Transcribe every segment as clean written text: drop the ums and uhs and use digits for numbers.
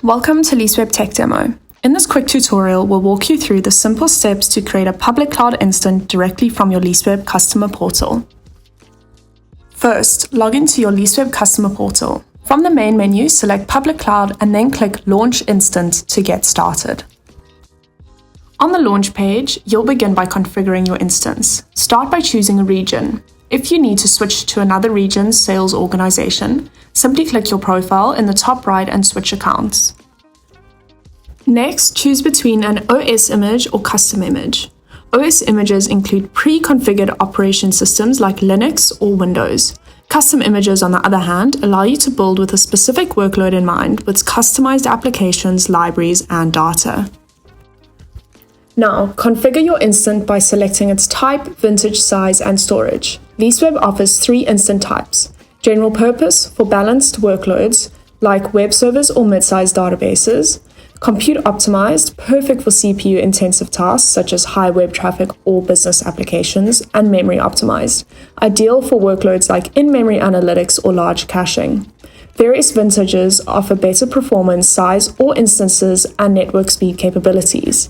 Welcome to Leaseweb Tech Demo. In this quick tutorial, we'll walk you through the simple steps to create a public cloud instance directly from your Leaseweb Customer Portal. First, log into your Leaseweb Customer Portal. From the main menu, select Public Cloud and then click Launch Instance to get started. On the launch page, you'll begin by configuring your instance. Start by choosing a region. If you need to switch to another region's sales organization, simply click your profile in the top right and switch accounts. Next, choose between an OS image or custom image. OS images include pre-configured operation systems like Linux or Windows. Custom images, on the other hand, allow you to build with a specific workload in mind with customized applications, libraries, and data. Now, configure your instance by selecting its type, vintage, size, and storage. Leaseweb offers 3 instance types: general purpose for balanced workloads like web servers or mid-sized databases, compute optimized, perfect for CPU-intensive tasks such as high web traffic or business applications, and memory optimized, ideal for workloads like in-memory analytics or large caching. Various vintages offer better performance, size, or instances and network speed capabilities.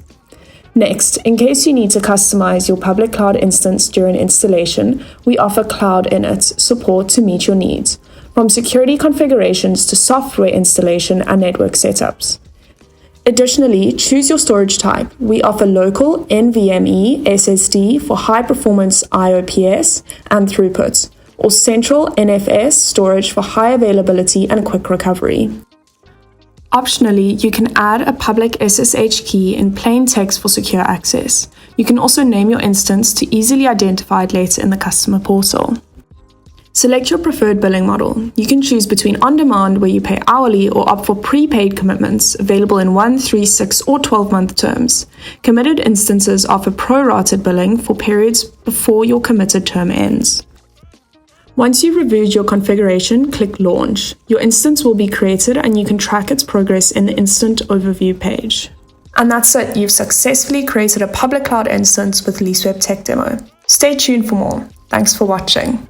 Next, in case you need to customize your public cloud instance during installation, we offer Cloud Init support to meet your needs, from security configurations to software installation and network setups. Additionally, choose your storage type. We offer local NVMe SSD for high-performance IOPS and throughput, or central NFS storage for high availability and quick recovery. Optionally, you can add a public SSH key in plain text for secure access. You can also name your instance to easily identify it later in the customer portal. Select your preferred billing model. You can choose between on-demand, where you pay hourly, or opt for prepaid commitments available in 1, 3, 6, or 12-month terms. Committed instances offer prorated billing for periods before your committed term ends. Once you've reviewed your configuration, click Launch. Your instance will be created and you can track its progress in the Instant Overview page. And that's it, you've successfully created a public cloud instance with Leaseweb Tech Demo. Stay tuned for more. Thanks for watching.